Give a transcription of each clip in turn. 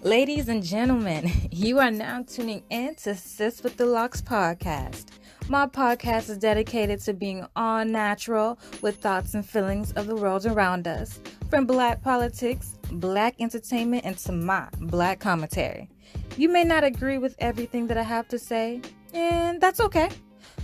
Ladies and gentlemen, you are now tuning in to Sis with the Locks podcast. My podcast is dedicated to being all natural with thoughts and feelings of the world around us, from Black politics, Black entertainment, and to my Black commentary. You may not agree with everything that I have to say, and that's okay.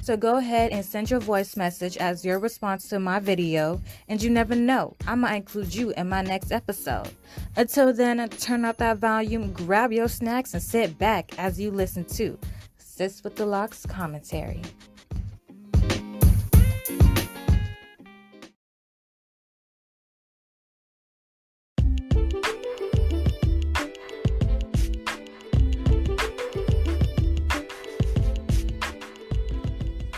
So go ahead and send your voice message as your response to my video, and you never know, I might include you in my next episode. Until then, turn up that volume, grab your snacks, and sit back as you listen to Sis with the Locks commentary.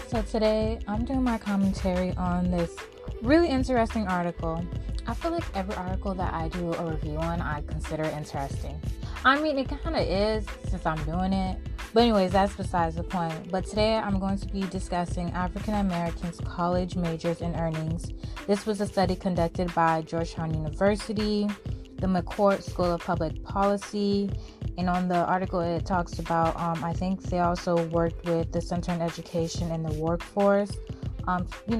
So today, I'm doing my commentary on this really interesting article. I feel like every article that I do a review on, I consider interesting. I mean, it kind of is since I'm doing it. But anyways, that's besides the point. But today, I'm going to be discussing African Americans' college majors and earnings. This was a study conducted by Georgetown University, the McCourt School of Public Policy, and on the article it talks about, I think they also worked with the Center on Education and the Workforce,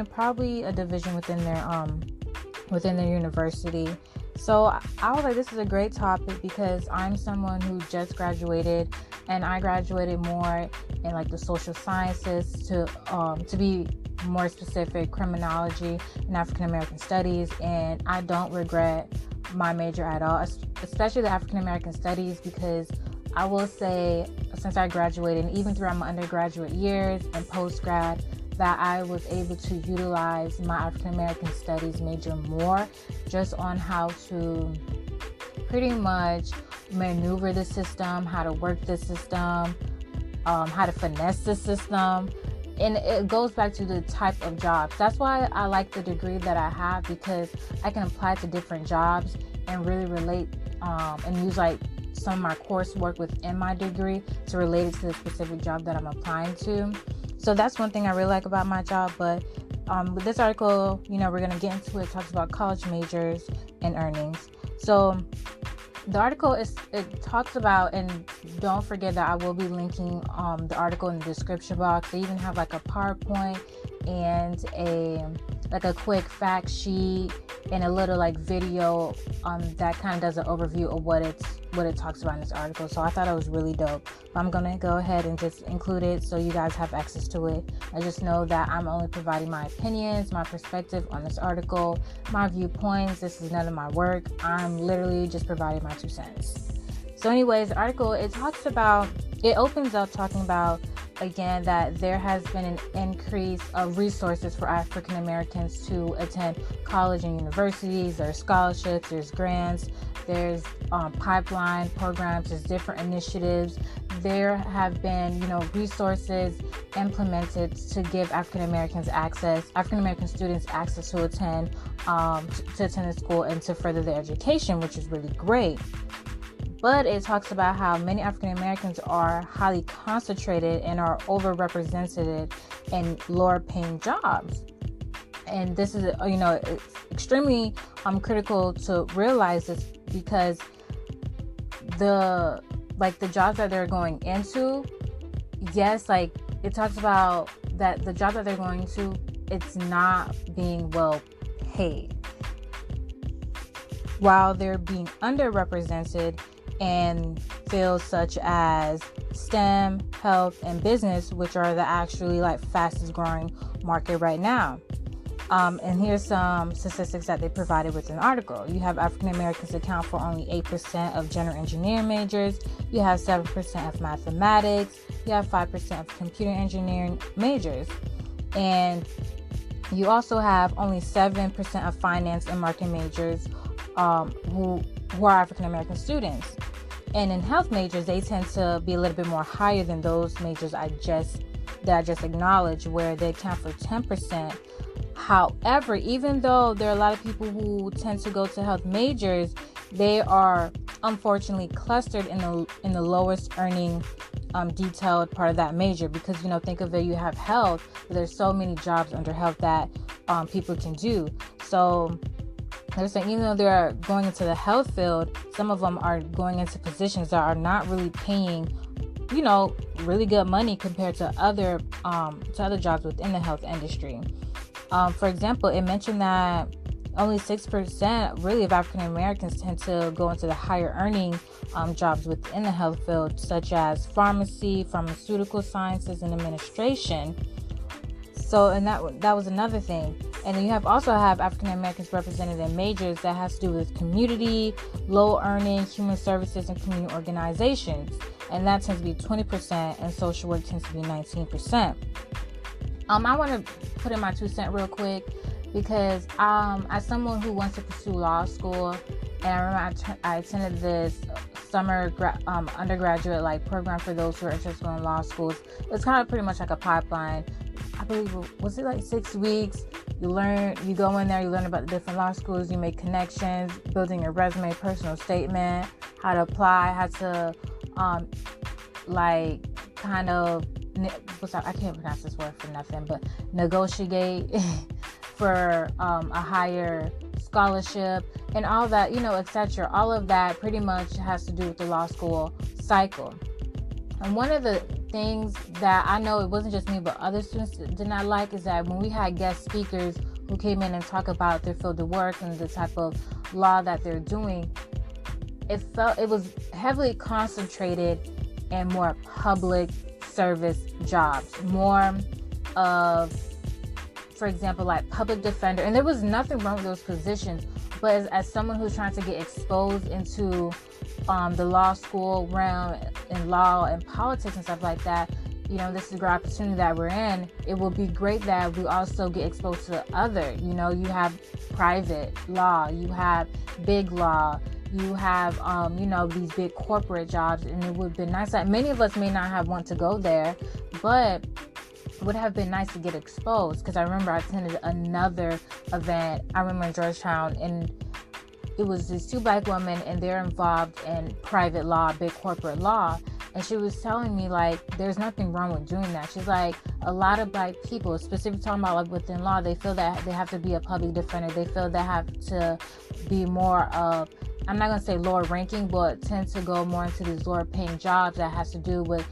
probably a division within their university. So I was like, this is a great topic because I'm someone who just graduated, and I graduated more in like the social sciences to be more specific, criminology and African American studies, and I don't regret my major at all, especially the African American studies, because I will say since I graduated and even throughout my undergraduate years and post-grad, that I was able to utilize my African American studies major more just on how to pretty much maneuver the system, how to work the system, how to finesse the system. And it goes back to the type of jobs. That's why I like the degree that I have, because I can apply to different jobs and really relate and use like some of my coursework within my degree to relate it to the specific job that I'm applying to. So that's one thing I really like about my job. But with this article, we're going to get into it. It talks about college majors and earnings. So the article it talks about, and don't forget that I will be linking the article in the description box. They even have like a PowerPoint and a quick fact sheet and a little like video that kind of does an overview of what it talks about in this article. So I thought it was really dope. But I'm gonna go ahead and just include it so you guys have access to it. I just know that I'm only providing my opinions, my perspective on this article, my viewpoints. This is none of my work. I'm literally just providing my 2 cents. So anyways, the article it opens up talking about, again, that there has been an increase of resources for African Americans to attend college and universities. There's scholarships, there's grants, there's pipeline programs, there's different initiatives. There have been, resources implemented to give African American students access to attend the school and to further their education, which is really great. But it talks about how many African Americans are highly concentrated and are overrepresented in lower paying jobs. And this is, it's extremely critical to realize this, because the jobs that they're going into, yes, like it talks about that the job that they're going to, it's not being well paid, while they're being underrepresented in fields such as STEM, health, and business, which are the actually fastest growing market right now. And here's some statistics that they provided with an article. You have African Americans account for only 8% of general engineering majors. You have 7% of mathematics. You have 5% of computer engineering majors. And you also have only 7% of finance and marketing majors who are African American students. And in health majors, they tend to be a little bit more higher than those majors that I just acknowledged, where they account for 10%. However, even though there are a lot of people who tend to go to health majors, they are unfortunately clustered in the lowest earning detailed part of that major, because think of it, you have health, but there's so many jobs under health that people can do. So They're saying even though they're going into the health field, some of them are going into positions that are not really paying, really good money compared to other jobs within the health industry. For example, it mentioned that only 6% really of African Americans tend to go into the higher earning jobs within the health field, such as pharmacy, pharmaceutical sciences, and administration. So, and that was another thing. And then you also have African Americans represented in majors that has to do with community, low earning, human services, and community organizations. And that tends to be 20%, and social work tends to be 19%. I want to put in my 2 cents real quick, because as someone who wants to pursue law school, and I remember I attended this summer undergraduate program for those who are interested in law schools. It's kind of pretty much like a pipeline. I believe, was it 6 weeks? You go in there, you learn about the different law schools, you make connections, building your resume, personal statement, how to apply, how to I can't pronounce this word for nothing, but negotiate for a higher scholarship and all that, etc. All of that pretty much has to do with the law school cycle. And one of the things that I know, it wasn't just me, but other students did not like, is that when we had guest speakers who came in and talk about their field of work and the type of law that they're doing, it was heavily concentrated in more public service jobs, more of, for example, like public defender. And there was nothing wrong with those positions, but as someone who's trying to get exposed into the law school realm and law and politics and stuff like that, this is a great opportunity that we're in. It will be great that we also get exposed to other, you have private law, you have big law, you have, these big corporate jobs, and it would have been nice that many of us may not have want to go there, but it would have been nice to get exposed. Because I remember I attended another event, I remember in Georgetown, and it was these 2 Black women, and they're involved in private law, big corporate law. And she was telling me, there's nothing wrong with doing that. She's like, a lot of Black people, specifically talking about within law, they feel that they have to be a public defender. They feel they have to be more of, I'm not going to say lower ranking, but tend to go more into these lower paying jobs that has to do with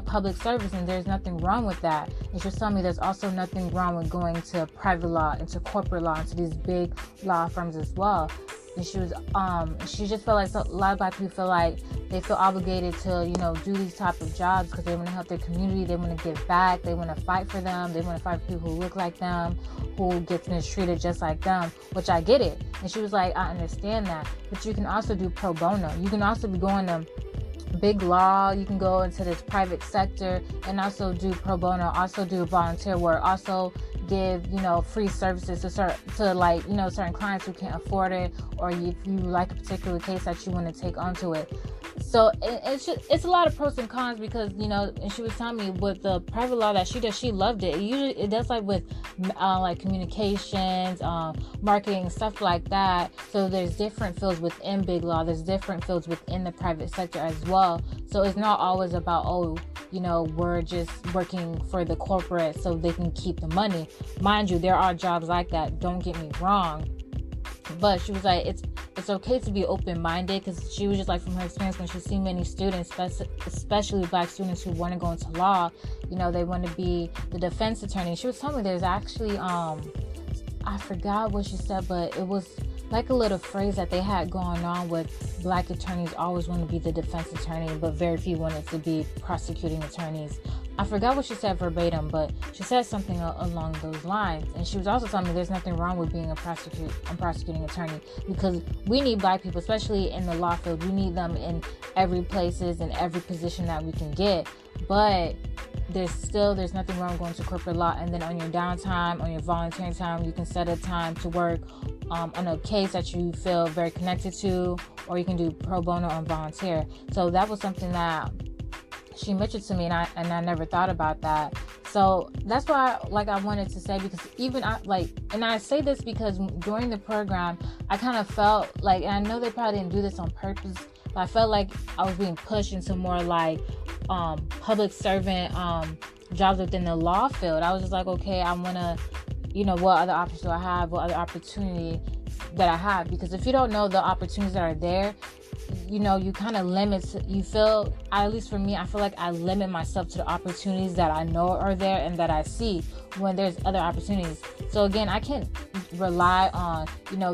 public service. And there's nothing wrong with that. And she was telling me there's also nothing wrong with going to private law, into corporate law, into these big law firms as well. And she was, she just felt like a lot of Black people feel like they feel obligated to, do these type of jobs because they want to help their community. They want to give back. They want to fight for them. They want to fight for people who look like them, who gets mistreated just like them, which I get it. And she was like, I understand that. But you can also do pro bono. You can also be going to big law. You can go into this private sector and also do pro bono, also do volunteer work, also give free services to certain clients who can't afford it, or if you like a particular case that you want to take onto it. So it's a lot of pros and cons, because and she was telling me with the private law that she does, she loved it. It does with communications, marketing, stuff like that. So there's different fields within big law. There's different fields within the private sector as well. So it's not always about we're just working for the corporate so they can keep the money. Mind you, there are jobs like that, don't get me wrong. But she was like, it's okay to be open-minded, because she was just like, from her experience, when she's seen many students, especially Black students who want to go into law, they want to be the defense attorney. She was telling me there's actually, I forgot what she said, but it was like a little phrase that they had going on with Black attorneys always want to be the defense attorney, but very few wanted to be prosecuting attorneys. I forgot what she said verbatim, but she said something along those lines. And she was also telling me there's nothing wrong with being a prosecuting attorney, because we need Black people, especially in the law field. We need them in every places and every position that we can get. But there's nothing wrong going to corporate law, and then on your downtime, on your volunteering time, you can set a time to work on a case that you feel very connected to, or you can do pro bono and volunteer. So that was something that she mentioned to me, and I never thought about that. So that's why I wanted to say, because even and I say this because during the program, I kind of felt like, and I know they probably didn't do this on purpose, but I felt like I was being pushed into more public servant jobs within the law field. I was just like, okay, I want to what other options do I have? What other opportunity that I have? Because if you don't know the opportunities that are there, you kind of at least for me, I feel like I limit myself to the opportunities that I know are there and that I see when there's other opportunities. So again, I can't rely on,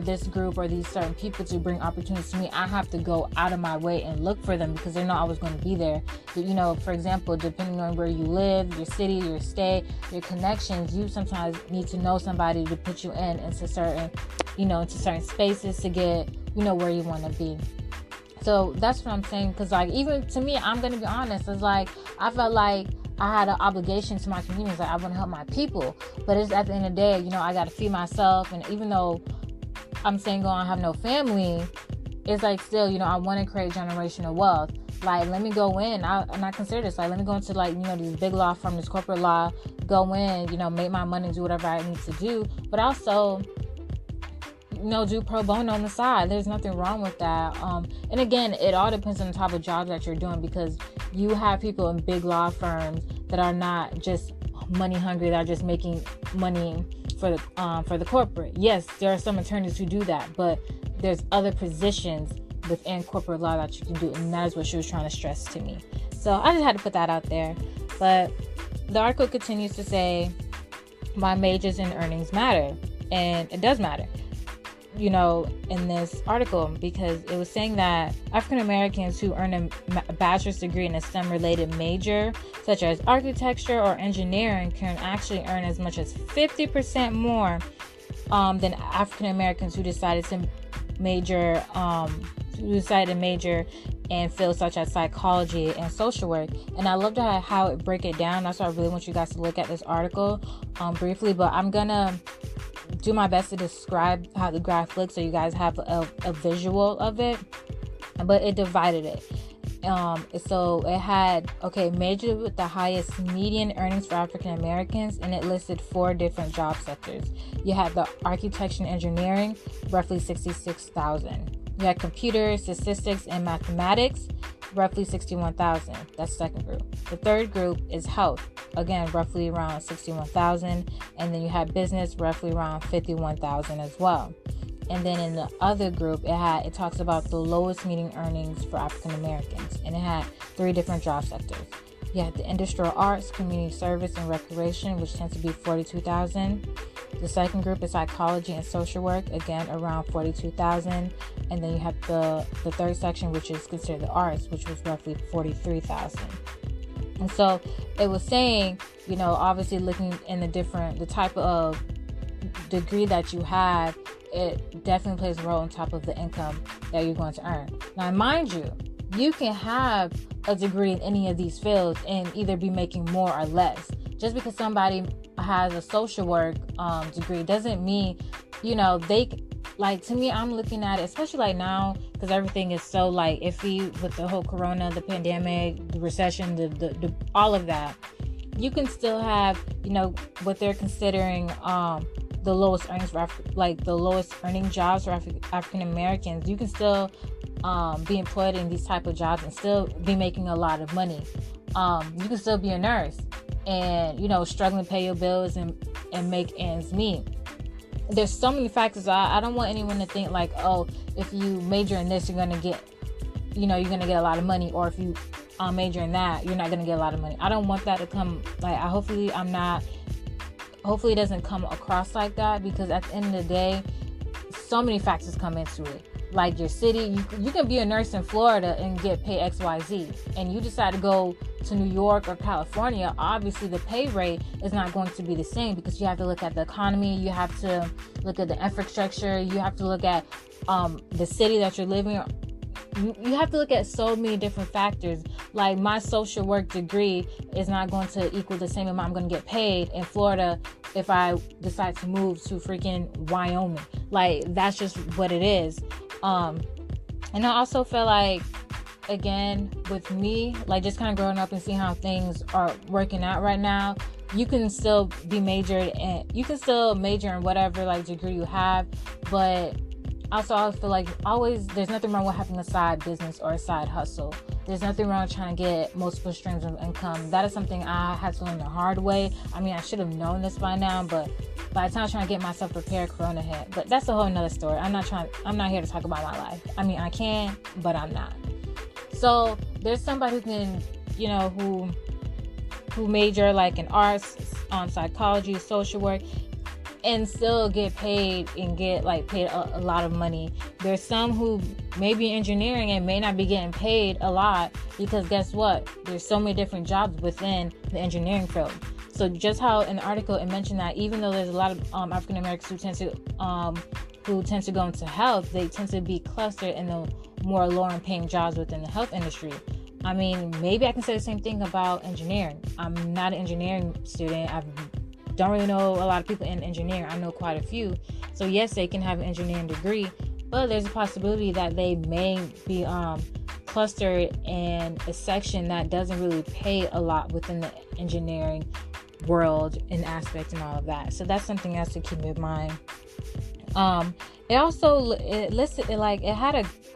this group or these certain people to bring opportunities to me. I have to go out of my way and look for them because they're not always going to be there. But, for example, depending on where you live, your city, your state, your connections, you sometimes need to know somebody to put you into certain spaces to get, where you want to be. So that's what I'm saying, because even to me, I'm going to be honest, it's I felt like I had an obligation to my community. I want to help my people, but it's at the end of the day, I got to feed myself. And even though I'm saying I have no family, it's still, I want to create generational wealth. Let me go in, and I consider this, let me go into these big law firms, this corporate law, go in, make my money, do whatever I need to do, but also do pro bono on the side. There's nothing wrong with that. And again, it all depends on the type of job that you're doing, because you have people in big law firms that are not just money hungry, that are just making money for the corporate. Yes, there are some attorneys who do that, but there's other positions within corporate law that you can do, and that is what she was trying to stress to me. So I just had to put that out there. But the article continues to say why majors and earnings matter, and it does matter, in this article, because it was saying that African Americans who earn a bachelor's degree in a STEM-related major, such as architecture or engineering, can actually earn as much as 50% more than African Americans who decided to major in fields such as psychology and social work. And I loved how it break it down. That's why I really want you guys to look at this article briefly, but I'm gonna do my best to describe how the graph looks so you guys have a visual of it. But it divided it. So it had, major with the highest median earnings for African Americans, and it listed 4 different job sectors. You had the architecture and engineering, roughly 66,000. You had computer, statistics, and mathematics, roughly 61,000. That's the second group. The third group is health, again, roughly around 61,000. And then you had business, roughly around 51,000 as well. And then in the other group, it talks about the lowest median earnings for African Americans, and it had 3 different job sectors. You had the industrial arts, community service, and recreation, which tends to be 42,000. The second group is psychology and social work, again around 42,000. And then you have the third section, which is considered the arts, which was roughly 43,000. And so it was saying, obviously looking in the type of degree that you have, it definitely plays a role on top of the income that you're going to earn. Now, mind you, you can have a degree in any of these fields and either be making more or less. Just because somebody has a social work degree doesn't mean, they, to me, I'm looking at it, especially now, because everything is so iffy with the whole corona, the pandemic, the recession, the all of that. You can still have, what they're considering the lowest earnings for the lowest earning jobs for African Americans. You can still be employed in these type of jobs and still be making a lot of money. You can still be a nurse and struggling to pay your bills and make ends meet. There's so many factors. I don't want anyone to think if you major in this, you're gonna get a lot of money, or if you major in that, you're not gonna get a lot of money. I don't want that to come hopefully it doesn't come across like that, because at the end of the day, so many factors come into it. Like your city, you can be a nurse in Florida and get paid XYZ, and you decide to go to New York or California. Obviously the pay rate is not going to be the same, because you have to look at the economy, you have to look at the infrastructure, you have to look at the city that you're living in. You have to look at so many different factors. Like my social work degree is not going to equal the same amount I'm going to get paid in Florida if I decide to move to freaking Wyoming. That's just what it is. And I also feel again, with me, just kind of growing up and seeing how things are working out right now, you can still be majored, and you can still major in whatever degree you have, but also I feel always there's nothing wrong with having a side business or a side hustle. there's nothing wrong with trying to get multiple streams of income. That is something I had to learn the hard way. I mean, I should have known this by now, but by the time I was trying to get myself prepared, Corona hit. But that's a whole nother story. I'm not here to talk about my life. I mean, I can, but I'm not. So there's somebody who can, who major like in arts, psychology, social work, and still get paid and get paid a lot of money. There's some who may be engineering and may not be getting paid a lot, because guess what? There's so many different jobs within the engineering field. So just how in the article it mentioned that even though there's a lot of African Americans who tend to go into health, they tend to be clustered in the more lower paying jobs within the health industry. I mean, maybe I can say the same thing about engineering. I'm not an engineering student. I don't really know a lot of people in engineering. I know quite a few. So yes, they can have an engineering degree, but there's a possibility that they may be clustered in a section that doesn't really pay a lot within the engineering world and aspect and all of that. So that's something else to keep in mind.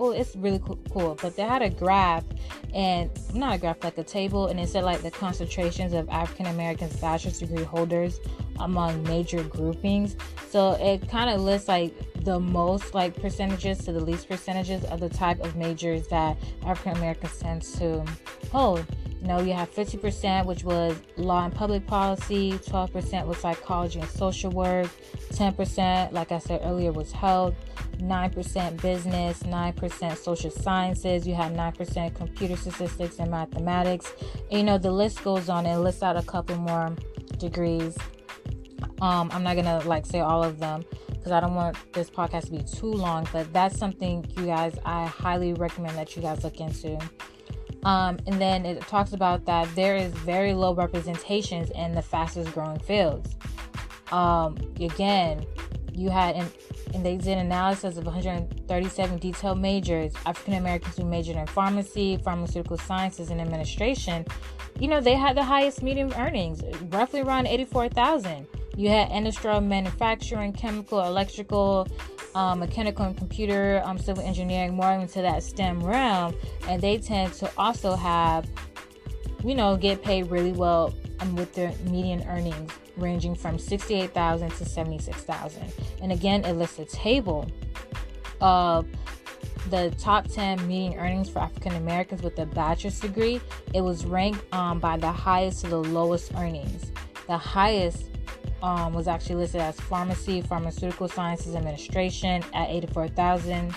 It's really cool, but they had a graph, and not a graph, like a table, and it said the concentrations of African American bachelor's degree holders among major groupings. So it kind of lists the most percentages to the least percentages of the type of majors that African Americans tend to hold. You have 50%, which was law and public policy, 12% was psychology and social work, 10%, like I said earlier, was health, 9% business, 9% social sciences. You had 9% computer statistics and mathematics. And, the list goes on. It lists out a couple more degrees. I'm not going to say all of them, because I don't want this podcast to be too long, but that's something I highly recommend that you guys look into. And then it talks about that there is very low representations in the fastest growing fields. Again, you had, and they did analysis of 137 detailed majors, African Americans who majored in pharmacy, pharmaceutical sciences, and administration. They had the highest median earnings, roughly around $84,000. You had industrial manufacturing, chemical, electrical, mechanical and computer, civil engineering, more into that STEM realm, and they tend to also have, get paid really well, with their median earnings ranging from $68,000 to $76,000. And again, it lists a table of the top 10 median earnings for African Americans with a bachelor's degree. It was ranked by the highest to the lowest earnings. The highest was actually listed as pharmacy, pharmaceutical sciences, administration at $84,000.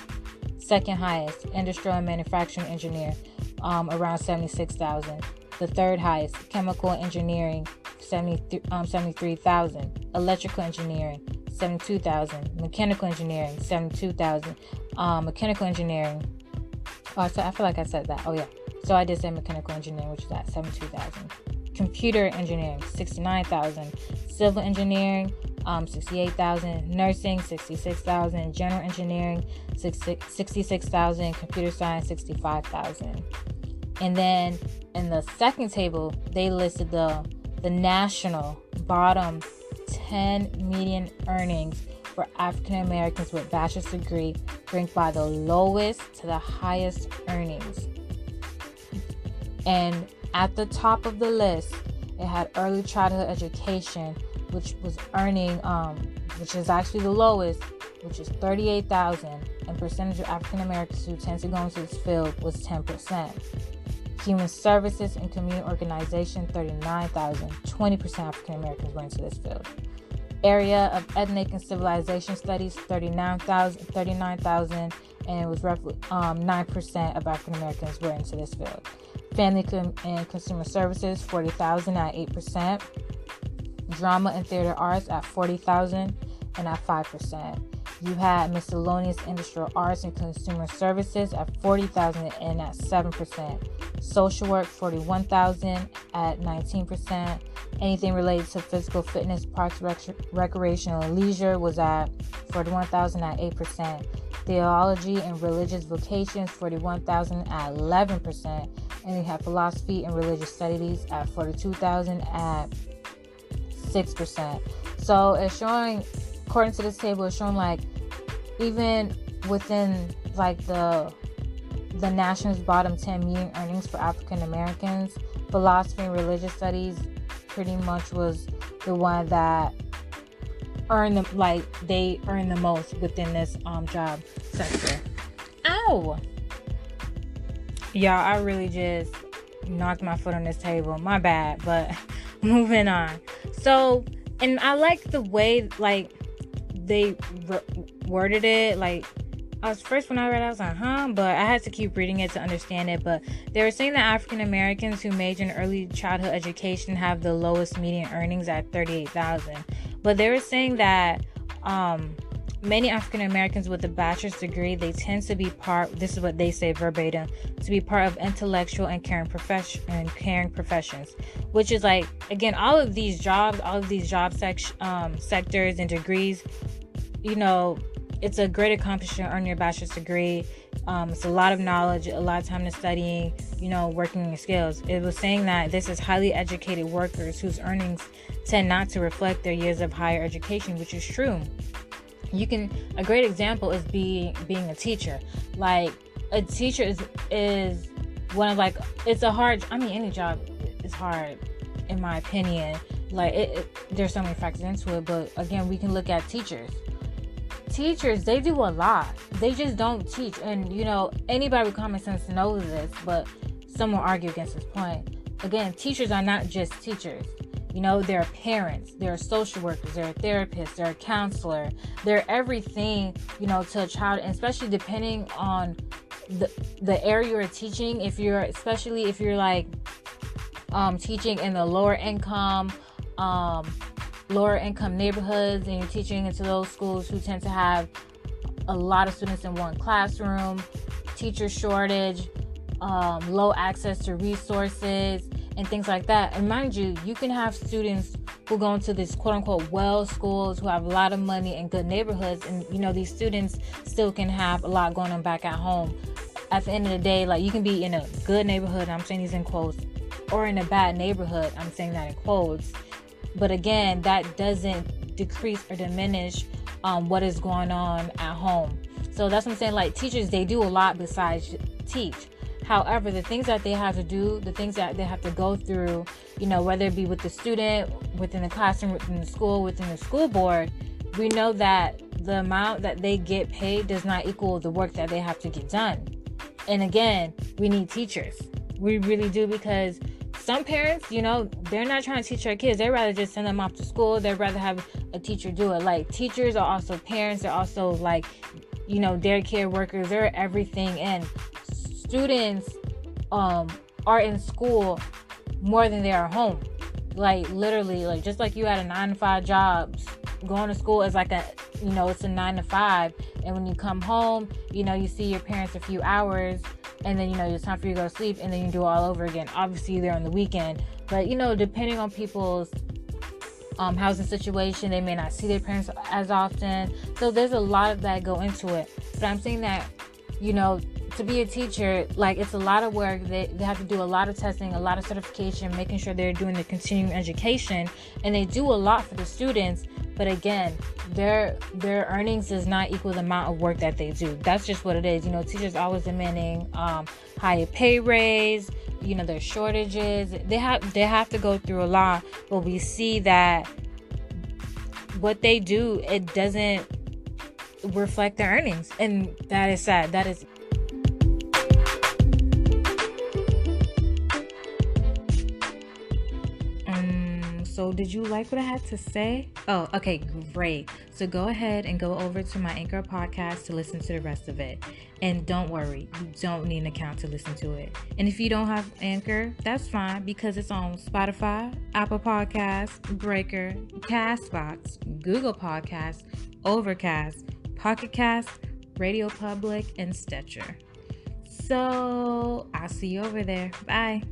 Second highest, industrial and manufacturing engineer, around $76,000. The third highest, chemical engineering, $73,000. Electrical engineering, $72,000. Mechanical engineering, $72,000. Mechanical engineering. Oh, I feel like I said that. Oh yeah. So I did say mechanical engineering, which is at $72,000. Computer engineering, $69,000. Civil engineering, $68,000. Nursing, $66,000. General engineering, $66,000. Computer science, $65,000. And then in the second table, they listed the national bottom 10 median earnings for African Americans with bachelor's degree, ranked by the lowest to the highest earnings. And at the top of the list, it had early childhood education, which was earning, which is actually the lowest, which is $38,000, and percentage of African Americans who tend to go into this field was 10%. Human services and community organization, $39,000, 20% African Americans went into this field. Area of ethnic and civilization studies, $39,000, and it was roughly 9% of African Americans were into this field. Family and consumer services, $40,000 at 8%. Drama and theater arts at $40,000 and at 5%. You had miscellaneous industrial arts and consumer services at $40,000 and at 7%. Social work, $41,000 at 19%. Anything related to physical fitness, parks, recreational, and leisure was at $41,000 at 8%. Theology and religious vocations, $41,000 at 11%. And you have philosophy and religious studies at $42,000 at 6%. So it's showing, according to this table, it's showing even within the the National's bottom 10 median earnings for African Americans. Philosophy and religious studies pretty much was the one that they earn the most within this job sector. Ow! Y'all, I really just knocked my foot on this table. My bad, but moving on. So, and I like the way they worded it. When I read it, I was like, but I had to keep reading it to understand it. But they were saying that African Americans who major in early childhood education have the lowest median earnings at $38,000. But they were saying that many African Americans with a bachelor's degree, they tend to be this is what they say verbatim, to be part of intellectual and caring professions, which is again, all of these job sectors and degrees, it's a great accomplishment to earn your bachelor's degree. It's a lot of knowledge, a lot of time to studying, working your skills. It was saying that this is highly educated workers whose earnings tend not to reflect their years of higher education, which is true. A great example is being a teacher. A teacher is one of it's a hard, any job is hard in my opinion. There's so many factors into it, but again, we can look at teachers. Teachers, they do a lot. They just don't teach. And, anybody with common sense knows this, but some will argue against this point. Again, teachers are not just teachers. They're parents, they're social workers, they're therapists, they're a counselor, they're everything, to a child, and especially depending on the area you're teaching. Especially if you're teaching in the lower income neighborhoods, and you're teaching into those schools who tend to have a lot of students in one classroom, teacher shortage, low access to resources, and things like that. And mind you, you can have students who go into this quote-unquote well schools who have a lot of money and good neighborhoods, and these students still can have a lot going on back at home. At the end of the day, you can be in a good neighborhood, I'm saying these in quotes, or in a bad neighborhood, I'm saying that in quotes. But again, that doesn't decrease or diminish what is going on at home. So that's what I'm saying. Teachers, they do a lot besides teach. However, the things that they have to do, the things that they have to go through, whether it be with the student, within the classroom, within the school, within the school board, we know that the amount that they get paid does not equal the work that they have to get done. And again, we need teachers. We really do, because some parents, they're not trying to teach their kids. They'd rather just send them off to school. They'd rather have a teacher do it. Teachers are also parents. They're also daycare workers. They're everything. And students are in school more than they are home. Literally, just like you had a 9-to-5 job, going to school is it's a 9 to 5. And when you come home, you see your parents a few hours, and then it's time for you to go to sleep, and then you do it all over again. Obviously they're on the weekend, but depending on people's housing situation, they may not see their parents as often. So there's a lot of that go into it. But I'm saying that to be a teacher, it's a lot of work. They have to do a lot of testing, a lot of certification, making sure they're doing the continuing education, and they do a lot for the students. But again, their earnings does not equal the amount of work that they do. That's just what it is. Teachers always demanding higher pay raise. There's shortages. They have to go through a lot. But we see that what they do, it doesn't reflect their earnings, and that is sad. That is. So did you like what I had to say? Oh, okay, great. So go ahead and go over to my Anchor podcast to listen to the rest of it. And don't worry, you don't need an account to listen to it. And if you don't have Anchor, that's fine, because it's on Spotify, Apple Podcasts, Breaker, Castbox, Google Podcasts, Overcast, Pocket Cast, Radio Public, and Stitcher. So I'll see you over there. Bye.